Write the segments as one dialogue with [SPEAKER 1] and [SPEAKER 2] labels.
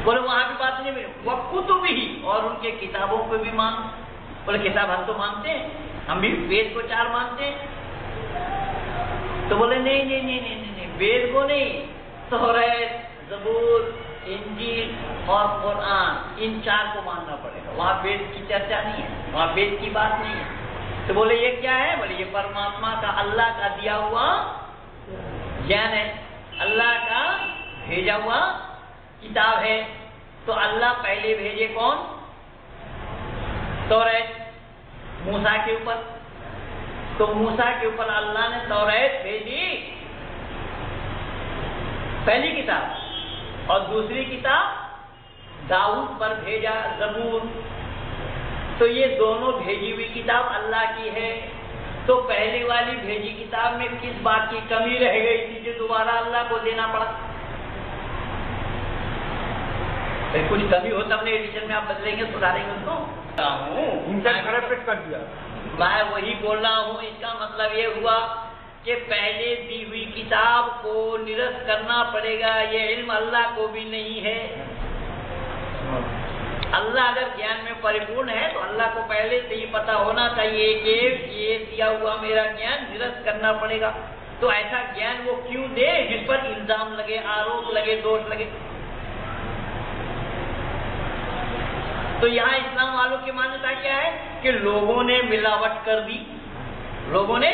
[SPEAKER 1] بولے وہاں بھی بات نہیں ملی، وہ کتب ہی، اور ان کے کتابوں کو بھی مان. بولے کتاب ہم تو مانتے ہیں، ہم بھی وید کو 4 مانتے ہیں. تو بولے نہیں نہیں نہیں نہیں نہیں، وید کو نہیں، توریت، زبور، انجیل اور قرآن، ان 4 کو ماننا پڑے گا. وہاں وید کی چرچا نہیں ہے، وہاں وید کی بات نہیں ہے. تو بولے یہ کیا ہے؟ بولے یہ پرماتما کا، اللہ کا دیا ہوا گیان ہے، اللہ کا بھیجا ہوا کتاب ہے. تو اللہ پہلے بھیجے کون؟ توریت موسیٰ کے اوپر. تو موسیٰ کے اوپر اللہ نے توریت بھیجی، پہلی کتاب، اور دوسری کتاب داؤد پر بھیجا زبور. تو یہ دونوں بھیجی ہوئی کتاب اللہ کی ہے. تو پہلے والی بھیجی کتاب میں کس بات کی کمی رہ گئی تھی جو دوبارہ اللہ کو دینا پڑا؟ کچھ کمی ہو تب نے ایڈیشن میں آپ بدلیں گے، سدھاریں گے اس کو. میں وہی بول رہا ہوں. اس کا مطلب یہ ہوا کہ پہلے دی ہوئی کتاب کو نرست کرنا پڑے گا. یہ علم اللہ کو بھی نہیں ہے. اللہ اگر گیان میں پریپورن ہے تو اللہ کو پہلے سے ہی پتا ہونا چاہیے کہ یہ دیا ہوا میرا گیان نرست کرنا پڑے گا. تو ایسا گیان وہ کیوں دے جس پر الزام لگے، آروپ لگے، دوش لگے؟ تو یہاں اسلام والوں کی مانیتا کیا ہے کہ لوگوں نے ملاوٹ کر دی، لوگوں نے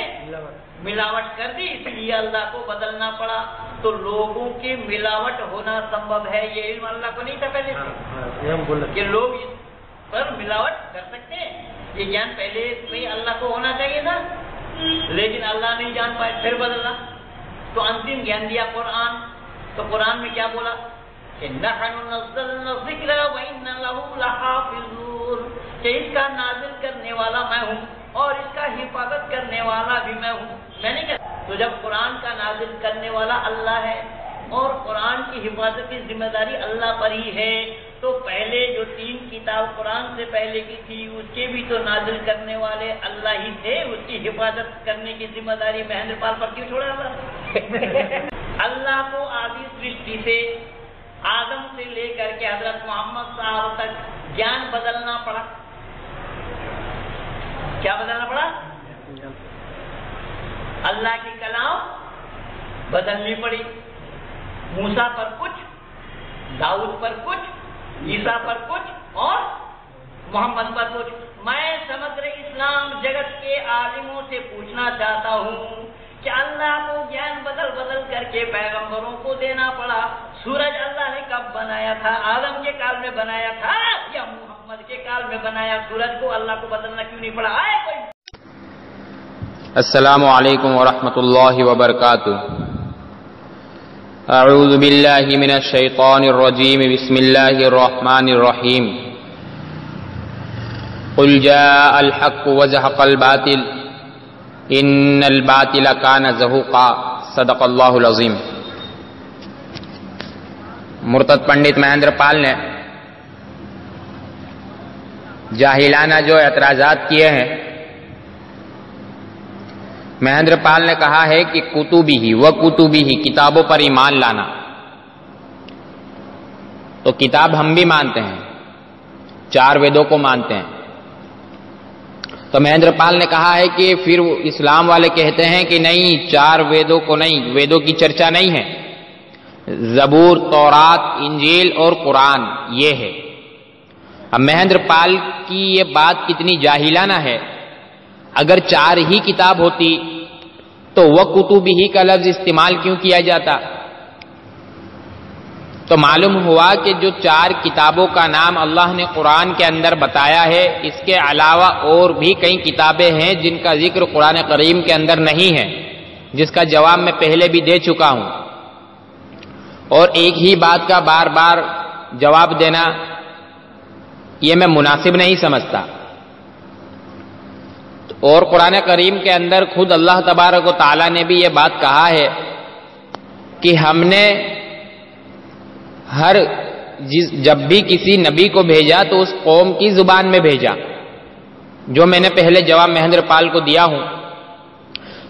[SPEAKER 1] ملاوٹ کر دی، اس لیے اللہ کو بدلنا پڑا. تو لوگوں کی ملاوٹ ہونا سمبھو ہے، یہ علم اللہ کو نہیں تھا پہلے سے کہ لوگ اس پر ملاوٹ کر سکتے ہیں. یہ گیان پہلے سے اللہ کو ہونا چاہیے تھا، لیکن اللہ نہیں جان پائے، پھر بدلا. تو انتم گیان دیا قرآن. تو قرآن میں کیا بولا کہ نحن نزلنا الذکر وإنا له لحافظون، کہ اس کا نازل کرنے والا میں ہوں اور اس کا حفاظت کرنے والا بھی میں ہوں. میں نے کہا تو جب قرآن کا نازل کرنے والا اللہ ہے اور قرآن کی حفاظت کی ذمہ داری اللہ پر ہی ہے، تو پہلے جو 3 کتاب قرآن سے پہلے کی تھی اس کے بھی تو نازل کرنے والے اللہ ہی تھے. اس کی حفاظت کرنے کی ذمہ داری مہندر پال پر کیوں چھوڑا اللہ؟ اللہ کو آدھی سرشٹی سے، آدم سے لے کر کے حضرت محمد صاحب تک گیان بدلنا پڑا. کیا بدلنا پڑا؟ اللہ کی کلام بدلنی پڑی. موسیٰ پر کچھ، داؤد پر کچھ، عیسیٰ پر کچھ اور محمد پر کچھ. میں سمجھ اسلام جگت کے عالموں سے پوچھنا چاہتا ہوں کہ اللہ کو گیان بدل بدل کر کے پیغمبروں کو دینا پڑا. سورج اللہ نے کب بنایا تھا؟ آدم کے کال میں بنایا تھا یا محمد کے کال میں بنایا؟ سورج کو اللہ کو بدلنا کیوں نہیں پڑا؟ آئے کوئی.
[SPEAKER 2] السلام علیکم ورحمۃ اللہ وبرکاتہ. اعوذ باللہ من الشیطان الرجیم. بسم اللہ الرحمن الرحیم. قل جاء الحق وزهق الباطل ان الباطل کان زہوقا. صدق اللہ العظیم. مرتد پنڈت مہندر پال نے جاہلانہ جو اعتراضات کیے ہیں، مہندر پال نے کہا ہے کہ کتبی ہی و کتبی ہی، کتابوں پر ایمان لانا. تو کتاب ہم بھی مانتے ہیں، 4 ویدوں کو مانتے ہیں. تو مہندر پال نے کہا ہے کہ پھر اسلام والے کہتے ہیں کہ نہیں، 4 ویدوں کو نہیں، ویدوں کی چرچا نہیں ہے. زبور، تورات، انجیل اور قرآن یہ ہے. اب مہندر پال کی یہ بات کتنی جاہلانہ ہے. اگر 4 ہی کتاب ہوتی تو وہ کتبی ہی کا لفظ استعمال کیوں کیا جاتا؟ تو معلوم ہوا کہ جو 4 کتابوں کا نام اللہ نے قرآن کے اندر بتایا ہے، اس کے علاوہ اور بھی کئی کتابیں ہیں جن کا ذکر قرآن کریم کے اندر نہیں ہے، جس کا جواب میں پہلے بھی دے چکا ہوں. اور ایک ہی بات کا بار بار جواب دینا یہ میں مناسب نہیں سمجھتا. اور قرآن کریم کے اندر خود اللہ تبارک و تعالیٰ نے بھی یہ بات کہا ہے کہ ہم نے جب بھی کسی نبی کو بھیجا تو اس قوم کی زبان میں بھیجا، جو میں نے پہلے جواب مہندر پال کو دیا ہوں.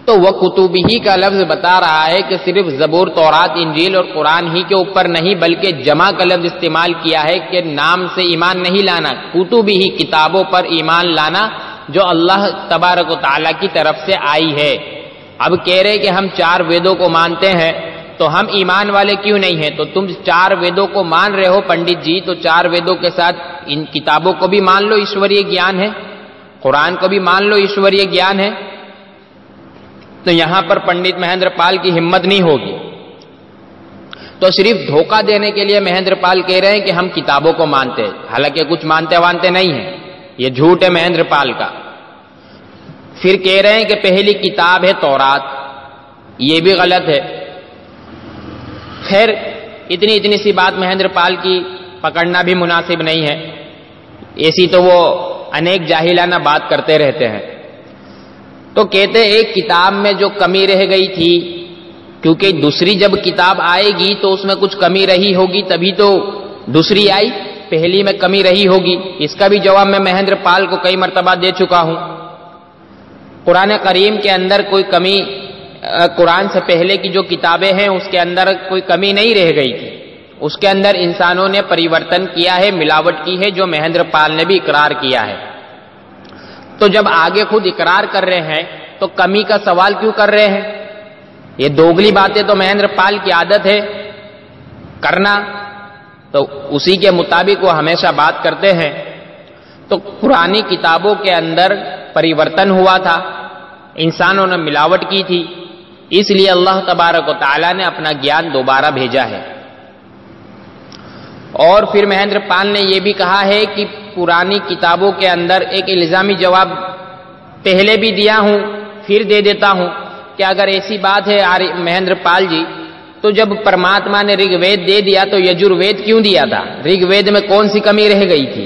[SPEAKER 2] تو وہ کتبی کا لفظ بتا رہا ہے کہ صرف زبور، تورات، انجیل اور قرآن ہی کے اوپر نہیں بلکہ جمع کا لفظ استعمال کیا ہے کہ نام سے ایمان نہیں لانا، کتبی ہی کتابوں پر ایمان لانا جو اللہ تبارک و تعالیٰ کی طرف سے آئی ہے۔ اب کہہ رہے کہ ہم 4 ویدوں کو مانتے ہیں تو ہم ایمان والے کیوں نہیں ہیں؟ تو تم 4 ویدوں کو مان رہے ہو پنڈت جی، تو 4 ویدوں کے ساتھ ان کتابوں کو بھی مان لو، ایشوریہ گیان ہے، قرآن کو بھی مان لو، ایشوریہ گیان ہے۔ تو یہاں پر پنڈت مہیندر پال کی ہمت نہیں ہوگی، تو صرف دھوکہ دینے کے لیے مہیندر پال کہہ رہے ہیں کہ ہم کتابوں کو مانتے ہیں، حالانکہ کچھ مانتے وانتے نہیں ہیں، یہ جھوٹ ہے مہیندر پال کا۔ پھر کہہ رہے ہیں کہ پہلی کتاب ہے تورات، یہ بھی غلط ہے۔ خیر اتنی سی بات مہیندر پال کی پکڑنا بھی مناسب نہیں ہے، ایسی تو وہ انیک جاہلانہ بات کرتے رہتے ہیں۔ تو کہتے ایک کتاب میں جو کمی رہ گئی تھی، کیونکہ دوسری جب کتاب آئے گی تو اس میں کچھ کمی رہی ہوگی تبھی تو دوسری آئی، پہلی میں کمی رہی ہوگی۔ اس کا بھی جواب میں مہیندر پال کو کئی مرتبہ دے چکا ہوں۔ قرآن کریم کے اندر کوئی کمی، قرآن سے پہلے کی جو کتابیں ہیں اس کے اندر کوئی کمی نہیں رہ گئی تھی، اس کے اندر انسانوں نے پریورتن کیا ہے، ملاوٹ کی ہے، جو مہیندر پال نے بھی اقرار کیا ہے۔ تو جب آگے خود اقرار کر رہے ہیں تو کمی کا سوال کیوں کر رہے ہیں؟ یہ دوگلی باتیں تو مہیندر پال کی عادت ہے کرنا، تو اسی کے مطابق وہ ہمیشہ بات کرتے ہیں۔ تو پرانی کتابوں کے اندر پریورتن ہوا تھا، انسانوں نے ملاوٹ کی تھی، اس لیے اللہ تبارک و تعالیٰ نے اپنا گیان دوبارہ بھیجا ہے۔ اور پھر مہیندر پال نے یہ بھی کہا ہے کہ پرانی کتابوں کے اندر ایک الزامی جواب پہلے بھی دیا ہوں پھر دے دیتا ہوں کہ اگر ایسی بات ہے مہیندر پال جی، تو جب پرماتما نے رگ وید دے دیا تو یجر وید کیوں دیا تھا؟ رگ وید میں کون سی کمی رہ گئی تھی؟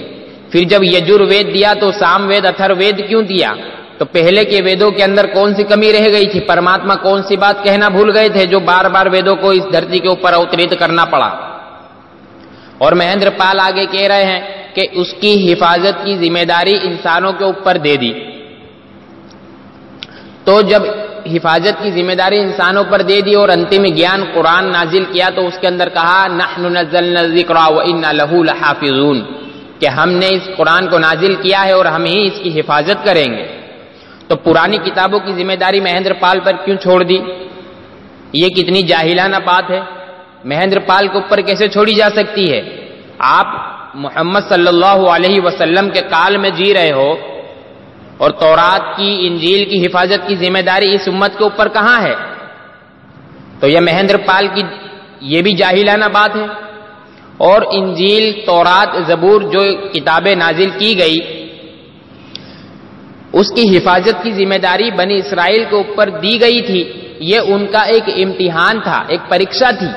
[SPEAKER 2] پھر جب یجر وید دیا تو سام وید، اتھر وید کیوں دیا؟ تو پہلے کے ویدوں کے اندر کون سی کمی رہ گئی تھی؟ پرماتما کون سی بات کہنا بھول گئے تھے جو بار بار ویدوں کو اس دھرتی کے اوپر اوتریت کرنا پڑا؟ اور مہیندر پال آگے کہہ رہے ہیں کہ اس کی حفاظت کی ذمہ داری انسانوں کے اوپر دے دی۔ تو جب حفاظت کی ذمہ داری انسانوں پر دے دی اور انتم گیان قرآن نازل کیا تو اس کے اندر کہا نحن نزلنا الذکر وإنا لہ لحافظون، کہ ہم نے اس قرآن کو نازل کیا ہے اور ہم ہی اس کی حفاظت کریں گے۔ تو پرانی کتابوں کی ذمہ داری مہیندر پال پر کیوں چھوڑ دی؟ یہ کتنی جاہلانہ بات ہے، مہیندر پال کے اوپر کیسے چھوڑی جا سکتی ہے؟ آپ محمد صلی اللہ علیہ وسلم کے کال میں جی رہے ہو اور تورات کی، انجیل کی حفاظت کی ذمہ داری اس امت کے اوپر کہاں ہے؟ تو یہ مہیندر پال کی یہ بھی جاہلانہ بات ہے۔ اور انجیل، تورات، زبور جو کتابیں نازل کی گئی، اس کی حفاظت کی ذمہ داری بنی اسرائیل کے اوپر دی گئی تھی، یہ ان کا ایک امتحان تھا، ایک پریکشا تھی،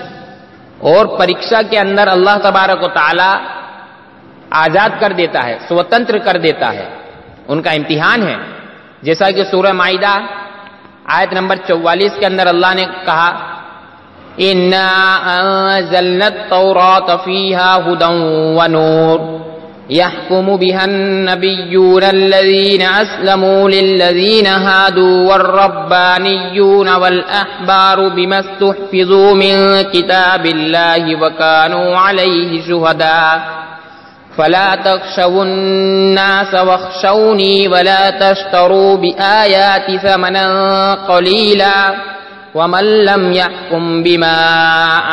[SPEAKER 2] اور پریکشا کے اندر اللہ تبارک و تعالی آزاد کر دیتا ہے، سوتنتر کر دیتا ہے، ان کا امتحان ہے۔ جیسا کہ سورہ مائدہ آیت نمبر 44 کے اندر اللہ نے کہا اِنَّا أَنزَلْنَا التَّوْرَاةَ فِيهَا هُدًى وَنُورٌ يَحْكُمُ بِهَا النَّبِيُّونَ الَّذِينَ أَسْلَمُوا لِلَّذِينَ هَادُوا وَالرَّبَّانِيُّونَ وَالْأَحْبَارُ بِمَا اسْتُحْفِظُوا مِنْ كِتَابِ اللَّهِ وَكَانُوا عَلَيْهِ شُهَدَاءَ فَلَا تَخْشَوُا النَّاسَ وَاخْشَوْنِي وَلَا تَشْتَرُوا بِآيَاتِي ثَمَنًا قَلِيلًا وَمَن لَّمْ يَحْكُم بِمَا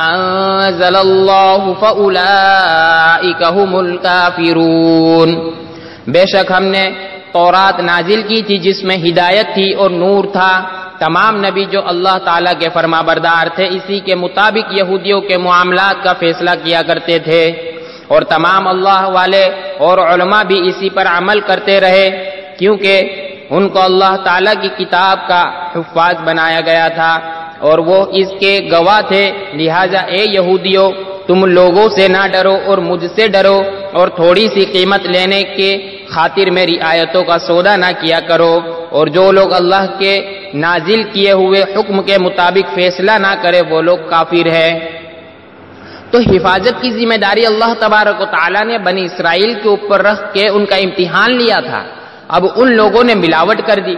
[SPEAKER 2] أَنزَلَ اللَّهُ فَأُولَٰئِكَ هُمُ الْكَافِرُونَ۔ بے شک ہم نے تورات نازل کی تھی جس میں ہدایت تھی اور نور تھا، تمام نبی جو اللہ تعالیٰ کے فرما بردار تھے اسی کے مطابق یہودیوں کے معاملات کا فیصلہ کیا کرتے تھے، اور تمام اللہ والے اور علماء بھی اسی پر عمل کرتے رہے، کیونکہ ان کو اللہ تعالیٰ کی کتاب کا حفاظ بنایا گیا تھا اور وہ اس کے گواہ تھے۔ لہٰذا اے یہودیوں، تم لوگوں سے نہ ڈرو اور مجھ سے ڈرو، اور تھوڑی سی قیمت لینے کے خاطر میری آیتوں کا سودا نہ کیا کرو، اور جو لوگ اللہ کے نازل کیے ہوئے حکم کے مطابق فیصلہ نہ کرے وہ لوگ کافر ہیں۔ تو حفاظت کی ذمہ داری اللہ تبارک و تعالیٰ نے بنی اسرائیل کے اوپر رکھ کے ان کا امتحان لیا تھا۔ اب ان لوگوں نے ملاوٹ کر دی،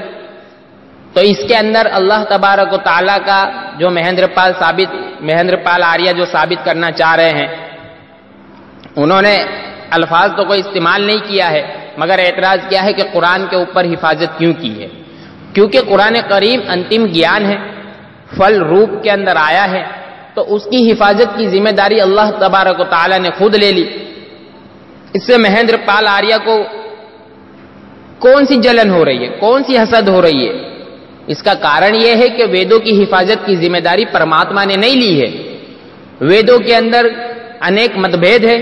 [SPEAKER 2] تو اس کے اندر اللہ تبارک و تعالیٰ کا جو مہیندر پال آریہ جو ثابت کرنا چاہ رہے ہیں، انہوں نے الفاظ تو کوئی استعمال نہیں کیا ہے، مگر اعتراض کیا ہے کہ قرآن کے اوپر حفاظت کیوں کی ہے؟ کیونکہ قرآن کریم انتم گیان ہے، پھل روپ کے اندر آیا ہے، تو اس کی حفاظت کی ذمہ داری اللہ تبارک و تعالیٰ نے خود لے لی۔ اس سے مہیندر پال آریہ کو کون سی جلن ہو رہی ہے، کون سی حسد ہو رہی ہے؟ اس کا کارن یہ ہے کہ ویدوں کی حفاظت کی ذمہ داری پرماتما نے نہیں لی ہے۔ ویدوں کے اندر انیک متبھید ہے،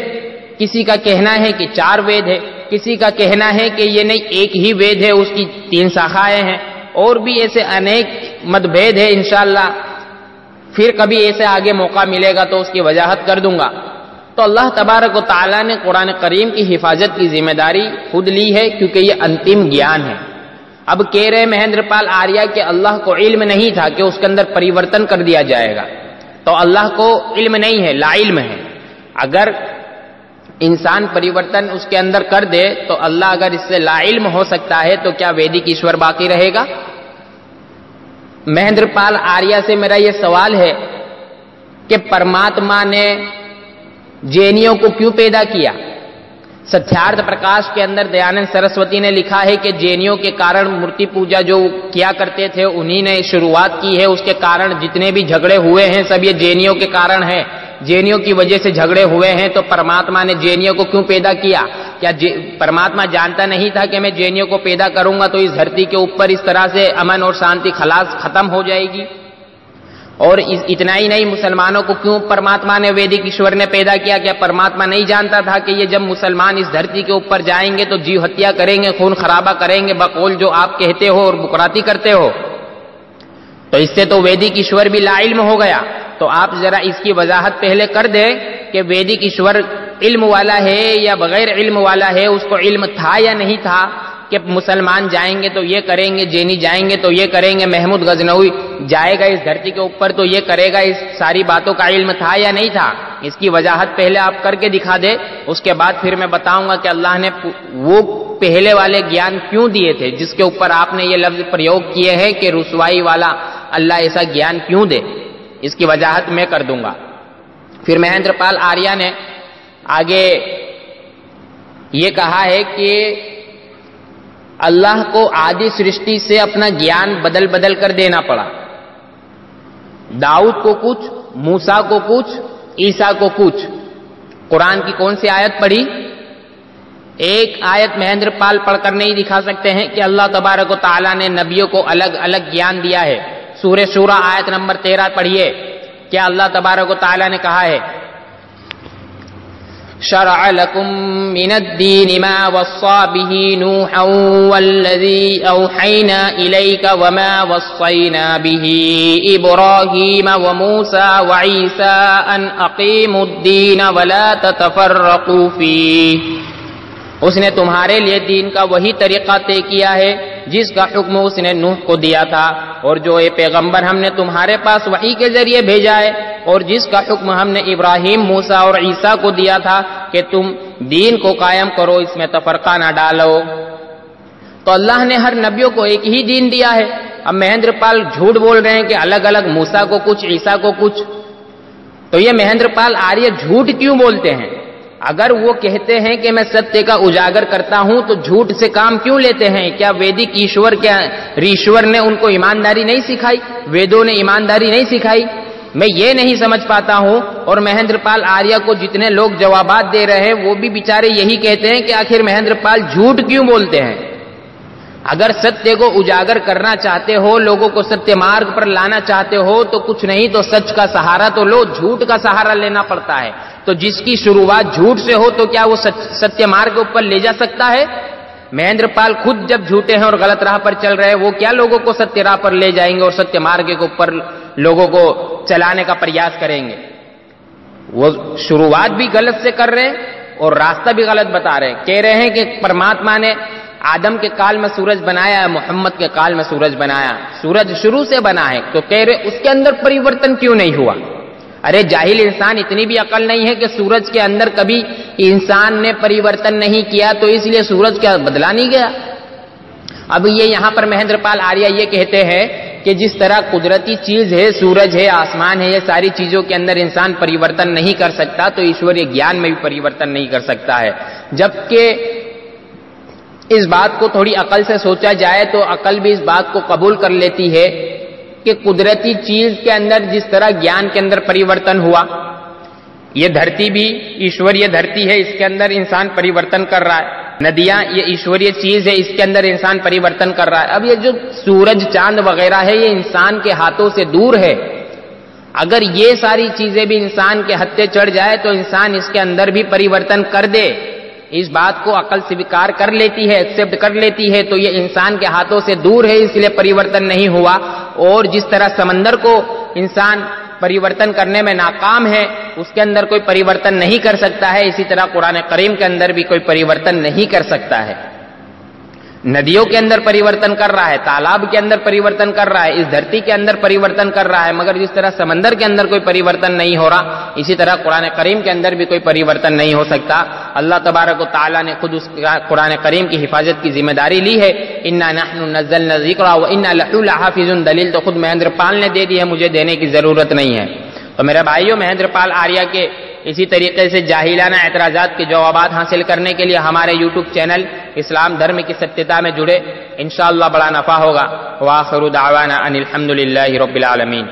[SPEAKER 2] کسی کا کہنا ہے کہ 4 وید ہے، کسی کا کہنا ہے کہ یہ نہیں ایک ہی وید ہے، اس کی 3 شاخائیں ہیں، اور بھی ایسے انیک متبھید ہے۔ انشاءاللہ پھر کبھی ایسے آگے موقع ملے گا تو اس کی وضاحت کر دوں گا۔ تو اللہ تبارک و تعالیٰ نے قرآن کریم کی حفاظت کی ذمہ داری خود لی ہے، کیونکہ یہ انتم گیان ہے۔ اب کہہ رہے مہیندر پال آریہ کہ اللہ کو علم نہیں تھا کہ اس کے اندر پریورتن کر دیا جائے گا، تو اللہ کو علم نہیں ہے، لا علم ہے۔ اگر انسان پریورتن اس کے اندر کر دے تو اللہ اگر اس سے لا علم ہو سکتا ہے تو کیا ویدک ایشور باقی رہے گا؟ مہیندر پال آریہ سے میرا یہ سوال ہے کہ پرماتما نے جینیوں کو کیوں پیدا کیا؟ ستیارتھ پرکاش کے اندر دیانند سرسوتی نے لکھا ہے کہ جینیوں کے کارن مورتی پوجا جو کیا کرتے تھے انہی نے شروعات کی ہے، اس کے کارن جتنے بھی جھگڑے ہوئے ہیں سب یہ جینیوں کے کارن ہے، جینیوں کی وجہ سے جھگڑے ہوئے ہیں۔ تو پرماتما نے جینیوں کو کیوں پیدا کیا؟ کیا پرماتما جانتا نہیں تھا کہ میں جینیوں کو پیدا کروں گا تو اس دھرتی کے اوپر اس طرح سے امن اور شانتی ختم ہو جائے گی؟ اور اتنا ہی نہیں، مسلمانوں کو کیوں پرماتما نے ویدک ایشور نے پیدا کیا؟ کیا پرماتما نہیں جانتا تھا کہ یہ جب مسلمان اس دھرتی کے اوپر جائیں گے تو جیو ہتیا کریں گے، خون خرابہ کریں گے، بقول جو آپ کہتے ہو اور بکراتی کرتے ہو؟ تو اس سے تو ویدک ایشور بھی لا علم ہو گیا۔ تو آپ ذرا اس کی وضاحت پہلے کر دیں کہ ویدک ایشور علم والا ہے یا بغیر علم والا ہے، اس کو علم تھا یا نہیں تھا کہ مسلمان جائیں گے تو یہ کریں گے، جینی جائیں گے تو یہ کریں گے، محمود غزنوی جائے گا اس دھرتی کے اوپر تو یہ کرے گا، اس ساری باتوں کا علم تھا یا نہیں تھا؟ اس کی وضاحت پہلے آپ کر کے دکھا دے، اس کے بعد پھر میں بتاؤں گا کہ اللہ نے وہ پہلے والے گیان کیوں دیے تھے جس کے اوپر آپ نے یہ لفظ پریوگ کیے ہیں کہ رسوائی والا اللہ ایسا گیان کیوں دے، اس کی وضاحت میں کر دوں گا۔ پھر مہیندر پال آریہ نے آگے یہ کہا ہے کہ اللہ کو آدی سرشٹی سے اپنا گیان بدل بدل کر دینا پڑا، داؤد کو کچھ، موسیٰ کو کچھ، عیسیٰ کو کچھ۔ قرآن کی کون سی آیت پڑھی؟ ایک آیت مہیندر پال پڑھ کر نہیں دکھا سکتے ہیں کہ اللہ تبارک و تعالیٰ نے نبیوں کو الگ الگ گیان دیا ہے۔ سورہ شورى آیت نمبر 13 پڑھیے، کیا اللہ تبارک و تعالیٰ نے کہا ہے؟ شرع لكم من الدين ما وصى به نوحا والذي أوحينا إليك وما وصينا به إبراهيم وموسى وعيسى أن أقيموا الدين ولا تتفرقوا فيه۔ اس نے تمہارے لیے دین کا وہی طریقہ طے کیا ہے جس کا حکم اس نے نوح کو دیا تھا، اور جو یہ پیغمبر ہم نے تمہارے پاس وحی کے ذریعے بھیجا ہے، اور جس کا حکم ہم نے ابراہیم، موسیٰ اور عیسیٰ کو دیا تھا کہ تم دین کو قائم کرو، اس میں تفرقہ نہ ڈالو۔ تو اللہ نے ہر نبیوں کو ایک ہی دین دیا ہے۔ اب مہیندر پال جھوٹ بول رہے ہیں کہ الگ الگ، موسیٰ کو کچھ، عیسیٰ کو کچھ۔ تو یہ مہیندر پال آریہ جھوٹ کیوں بولتے ہیں؟ اگر وہ کہتے ہیں کہ میں ستیہ کا اجاگر کرتا ہوں تو جھوٹ سے کام کیوں لیتے ہیں؟ کیا ویدک ایشور ریشور نے ان کو ایمانداری نہیں سکھائی؟ ویدوں نے ایمانداری نہیں سکھائی؟ میں یہ نہیں سمجھ پاتا ہوں۔ اور مہیندر پال آریہ کو جتنے لوگ جوابات دے رہے ہیں وہ بھی بیچارے یہی کہتے ہیں کہ آخر مہیندر پال جھوٹ کیوں بولتے ہیں؟ اگر ستیہ کو اجاگر کرنا چاہتے ہو، لوگوں کو ستیہ مارگ پر لانا چاہتے ہو تو کچھ نہیں تو سچ کا سہارا تو لو، جھوٹ کا سہارا لینا پڑتا ہے۔ تو جس کی شروعات جھوٹ سے ہو تو کیا وہ ستیہ مارگ کے اوپر لے جا سکتا ہے؟ مہیندر پال خود جب جھوٹے ہیں اور غلط راہ پر چل رہے ہیں، وہ کیا لوگوں کو ستیہ راہ پر لے جائیں گے اور ستیہ مارگ کے اوپر لوگوں کو چلانے کا پریاس کریں گے؟ وہ شروعات بھی غلط سے کر رہے ہیں اور راستہ بھی غلط بتا رہے ہیں۔ کہہ رہے ہیں کہ پرماتما نے آدم کے کال میں سورج بنایا، محمد کے کال میں سورج بنایا، سورج شروع سے بنا ہے، تو کہہ رہے اس کے اندر پریورتن کیوں نہیں ہوا؟ ارے جاہل انسان، اتنی بھی عقل نہیں ہے کہ سورج کے اندر کبھی انسان نے پریورتن نہیں کیا تو اس لیے سورج کیا بدلا نہیں گیا؟ اب یہ یہاں پر مہندر پال آریہ یہ کہتے ہیں کہ جس طرح قدرتی چیز ہے، سورج ہے، آسمان ہے، یہ ساری چیزوں کے اندر انسان پریورتن نہیں کر سکتا، تو ایشوریہ گیان میں بھی پریورتن نہیں کر سکتا ہے. جبکہ اس بات کو تھوڑی عقل سے سوچا جائے تو عقل بھی اس بات کو قبول کر لیتی ہے کہ قدرتی چیز کے اندر جس طرح گیان کے اندر پریورتن ہوا، یہ دھرتی بھی ایشوریہ دھرتی ہے، اس کے اندر انسان پریورتن کر رہا ہے. ندیاں یہ ایشوریہ چیز ہے، اس کے اندر انسان پریورتن کر رہا ہے. اب یہ جو سورج چاند وغیرہ ہے یہ انسان کے ہاتھوں سے دور ہے. اگر یہ ساری چیزیں بھی انسان کے ہتھے چڑھ جائے تو انسان اس کے اندر بھی پریورتن کر دے، اس بات کو عقل سویکار کر لیتی ہے، ایکسپٹ کر لیتی ہے، تو یہ انسان کے ہاتھوں سے دور ہے، اس لیے پریورتن نہیں ہوا. اور جس طرح سمندر کو انسان پریورتن کرنے میں ناکام ہے، اس کے اندر کوئی پریورتن نہیں کر سکتا ہے، اسی طرح قرآن کریم کے اندر بھی کوئی پریورتن نہیں کر سکتا ہے. ندیوں کے اندر پریورتن کر رہا ہے، تالاب کے اندر پریورتن کر رہا ہے، اس دھرتی کے اندر پریورتن کر رہا ہے، مگر جس طرح سمندر کے اندر کوئی پریورتن نہیں ہو رہا، اسی طرح قرآن کریم کے اندر بھی کوئی پریورتن نہیں ہو سکتا. اللہ تبارک و تعالیٰ نے خود اس قرآن کریم کی حفاظت کی ذمہ داری لی ہے. انا نحن نزلنا الذکر وانا لہ لحافظ، دلیل تو خود مہندر پال نے دے دی ہے، مجھے دینے کی ضرورت نہیں ہے. تو میرے بھائیوں، مہندر پال آریہ کے اسی طریقے سے جاہلانہ اعتراضات کے جوابات حاصل کرنے کے لیے ہمارے یوٹیوب چینل اسلام دھرم کی ستیتا میں جڑے، انشاءاللہ بڑا نفع ہوگا. وآخر دعوانا ان الحمدللہ رب العالمین.